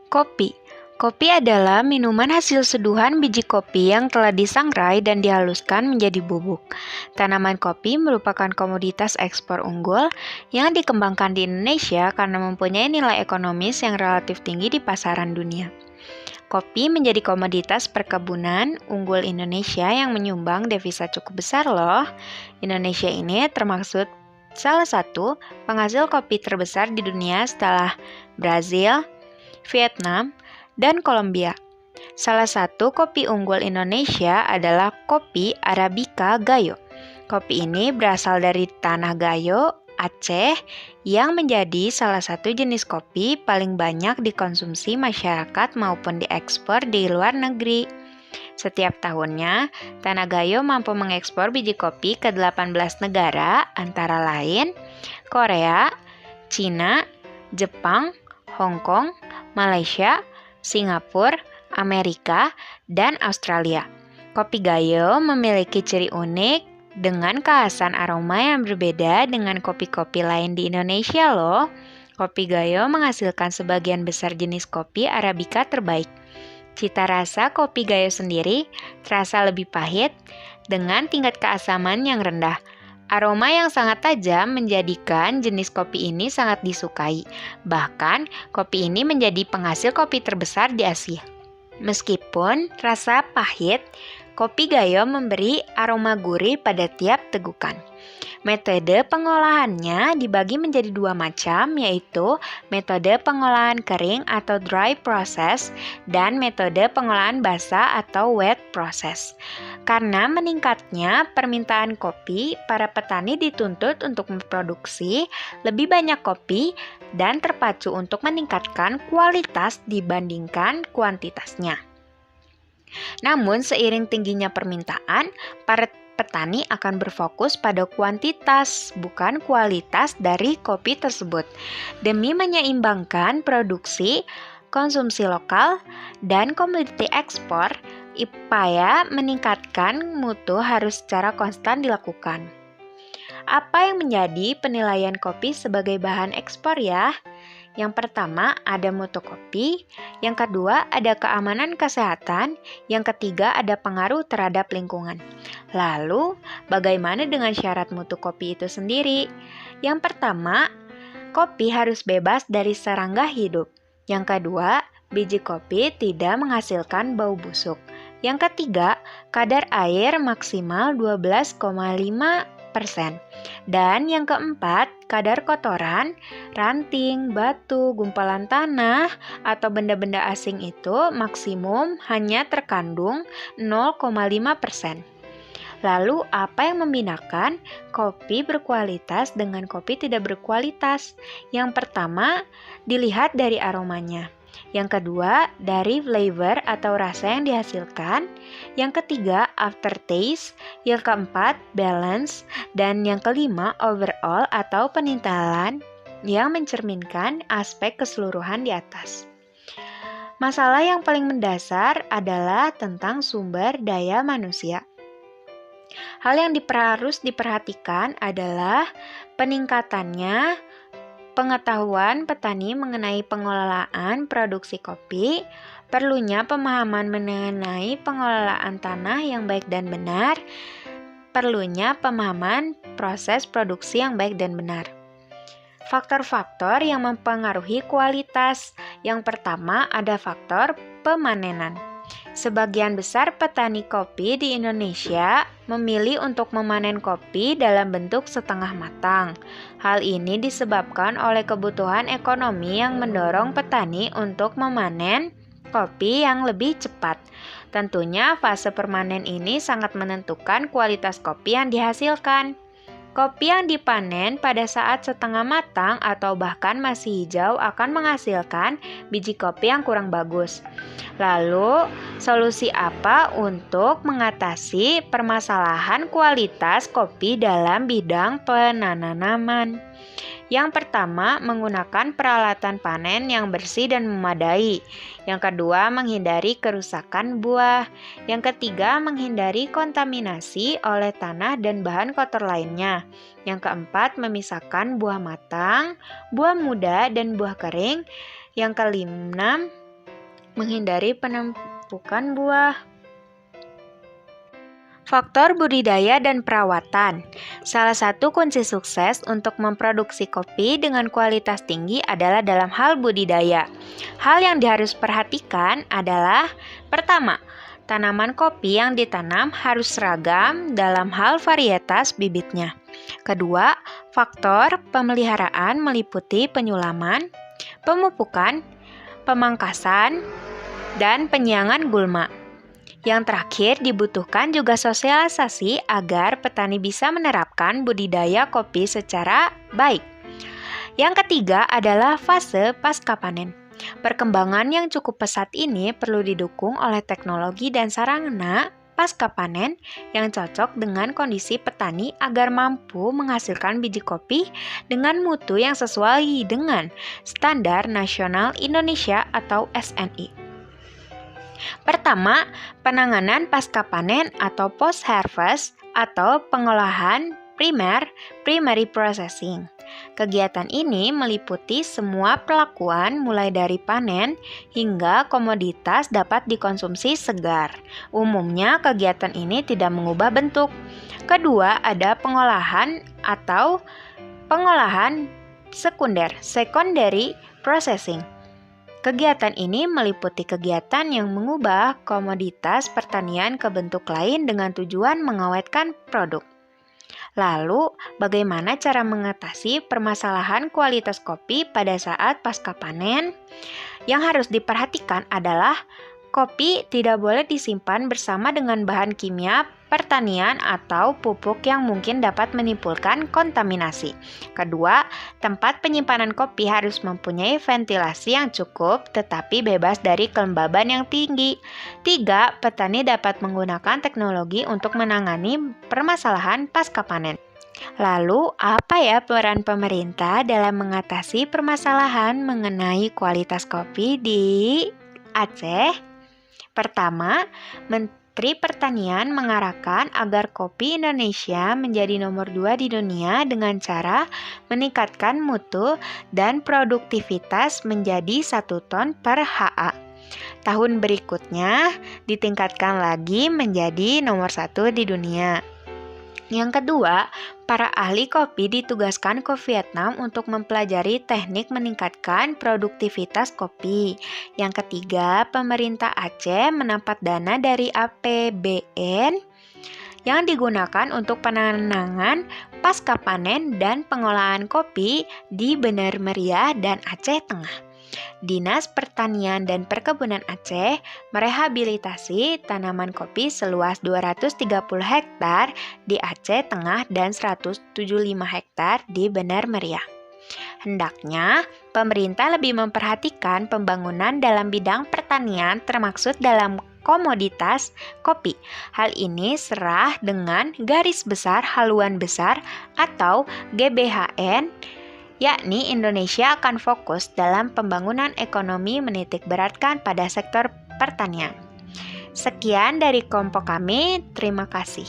Kopi. Kopi adalah minuman hasil seduhan biji kopi yang telah disangrai dan dihaluskan menjadi bubuk. Tanaman kopi merupakan komoditas ekspor unggul yang dikembangkan di Indonesia karena mempunyai nilai ekonomis yang relatif tinggi di pasaran dunia. Kopi menjadi komoditas perkebunan unggul Indonesia yang menyumbang devisa cukup besar loh. Indonesia ini termasuk salah satu penghasil kopi terbesar di dunia setelah Brazil, Vietnam, dan Kolombia. Salah satu kopi unggul Indonesia adalah kopi Arabica Gayo. Kopi ini berasal dari tanah Gayo, Aceh, yang menjadi salah satu jenis kopi paling banyak dikonsumsi masyarakat maupun diekspor di luar negeri. Setiap tahunnya, Tanah Gayo mampu mengekspor biji kopi ke 18 negara, antara lain Korea, Cina, Jepang, Hong Kong, Malaysia, Singapura, Amerika, dan Australia. Kopi Gayo memiliki ciri unik dengan kekhasan aroma yang berbeda dengan kopi-kopi lain di Indonesia loh. Kopi Gayo menghasilkan sebagian besar jenis kopi Arabica terbaik. Cita rasa kopi Gayo sendiri terasa lebih pahit dengan tingkat keasaman yang rendah. Aroma yang sangat tajam menjadikan jenis kopi ini sangat disukai. Bahkan, kopi ini menjadi penghasil kopi terbesar di Asia. Meskipun rasa pahit, kopi Gayo memberi aroma gurih pada tiap tegukan. Metode pengolahannya dibagi menjadi dua macam, yaitu metode pengolahan kering atau dry process dan metode pengolahan basah atau wet process. Karena meningkatnya permintaan kopi, para petani dituntut untuk memproduksi lebih banyak kopi dan terpacu untuk meningkatkan kualitas dibandingkan kuantitasnya. Namun, seiring tingginya permintaan, para petani akan berfokus pada kuantitas, bukan kualitas dari kopi tersebut, demi menyeimbangkan produksi, konsumsi lokal, dan komoditi ekspor. Upaya meningkatkan mutu harus secara konstan dilakukan. Apa yang menjadi penilaian kopi sebagai bahan ekspor ya? Yang pertama ada mutu kopi, yang kedua ada keamanan kesehatan, yang ketiga ada pengaruh terhadap lingkungan. Lalu, bagaimana dengan syarat mutu kopi itu sendiri? Yang pertama, kopi harus bebas dari serangga hidup. Yang kedua, biji kopi tidak menghasilkan bau busuk. Yang ketiga, kadar air maksimal 12,5%. Dan yang keempat, kadar kotoran, ranting, batu, gumpalan tanah, atau benda-benda asing itu maksimum hanya terkandung 0,5%. Lalu, apa yang membedakan kopi berkualitas dengan kopi tidak berkualitas? Yang pertama, dilihat dari aromanya. Yang kedua, dari flavor atau rasa yang dihasilkan. Yang ketiga, aftertaste. Yang keempat, balance. Dan yang kelima, overall atau penintalan yang mencerminkan aspek keseluruhan di atas. Masalah yang paling mendasar adalah tentang sumber daya manusia. Hal yang harus diperhatikan adalah peningkatannya pengetahuan petani mengenai pengelolaan produksi kopi, perlunya pemahaman mengenai pengelolaan tanah yang baik dan benar, perlunya pemahaman proses produksi yang baik dan benar. Faktor-faktor yang mempengaruhi kualitas. Yang pertama ada faktor pemanenan. Sebagian besar petani kopi di Indonesia memilih untuk memanen kopi dalam bentuk setengah matang. Hal ini disebabkan oleh kebutuhan ekonomi yang mendorong petani untuk memanen kopi yang lebih cepat. Tentunya fase permanen ini sangat menentukan kualitas kopi yang dihasilkan. Kopi yang dipanen pada saat setengah matang atau bahkan masih hijau akan menghasilkan biji kopi yang kurang bagus. Lalu, solusi apa untuk mengatasi permasalahan kualitas kopi dalam bidang penanaman? Yang pertama, menggunakan peralatan panen yang bersih dan memadai. Yang kedua, menghindari kerusakan buah. Yang ketiga, menghindari kontaminasi oleh tanah dan bahan kotor lainnya. Yang keempat, memisahkan buah matang, buah muda, dan buah kering. Yang kelima, menghindari penumpukan buah. Faktor budidaya dan perawatan. Salah satu kunci sukses untuk memproduksi kopi dengan kualitas tinggi adalah dalam hal budidaya. Hal yang harus perhatikan adalah pertama, tanaman kopi yang ditanam harus seragam dalam hal varietas bibitnya. Kedua, faktor pemeliharaan meliputi penyulaman, pemupukan, pemangkasan, dan penyiangan gulma. Yang terakhir, dibutuhkan juga sosialisasi agar petani bisa menerapkan budidaya kopi secara baik. Yang ketiga adalah fase pasca panen. Perkembangan yang cukup pesat ini perlu didukung oleh teknologi dan sarana pasca panen yang cocok dengan kondisi petani agar mampu menghasilkan biji kopi dengan mutu yang sesuai dengan Standar Nasional Indonesia atau SNI. Pertama, penanganan pasca panen atau post-harvest atau pengolahan primary processing. Kegiatan ini meliputi semua perlakuan mulai dari panen hingga komoditas dapat dikonsumsi segar. Umumnya kegiatan ini tidak mengubah bentuk. Kedua, ada pengolahan atau pengolahan sekunder, secondary processing. Kegiatan ini meliputi kegiatan yang mengubah komoditas pertanian ke bentuk lain dengan tujuan mengawetkan produk. Lalu, bagaimana cara mengatasi permasalahan kualitas kopi pada saat pasca panen? Yang harus diperhatikan adalah kopi tidak boleh disimpan bersama dengan bahan kimia pertanian atau pupuk yang mungkin dapat menimbulkan kontaminasi. Kedua, tempat penyimpanan kopi harus mempunyai ventilasi yang cukup tetapi bebas dari kelembaban yang tinggi. Tiga, petani dapat menggunakan teknologi untuk menangani permasalahan pasca panen. Lalu, apa ya peran pemerintah dalam mengatasi permasalahan mengenai kualitas kopi di Aceh? Pertama, Menteri Pertanian mengarahkan agar kopi Indonesia menjadi nomor 2 di dunia dengan cara meningkatkan mutu dan produktivitas menjadi 1 ton per ha. Tahun berikutnya ditingkatkan lagi menjadi nomor 1 di dunia. Yang kedua, para ahli kopi ditugaskan ke Vietnam untuk mempelajari teknik meningkatkan produktivitas kopi. Yang ketiga, pemerintah Aceh mendapat dana dari APBN yang digunakan untuk penanganan pasca panen dan pengolahan kopi di Bener Meriah dan Aceh Tengah. Dinas Pertanian dan Perkebunan Aceh merehabilitasi tanaman kopi seluas 230 hektar di Aceh Tengah dan 175 hektar di Bener Meriah. Hendaknya, pemerintah lebih memperhatikan pembangunan dalam bidang pertanian termaksud dalam komoditas kopi. Hal ini serah dengan Garis Besar Haluan Besar atau GBHN, yakni Indonesia akan fokus dalam pembangunan ekonomi menitikberatkan pada sektor pertanian. Sekian dari kelompok kami, terima kasih.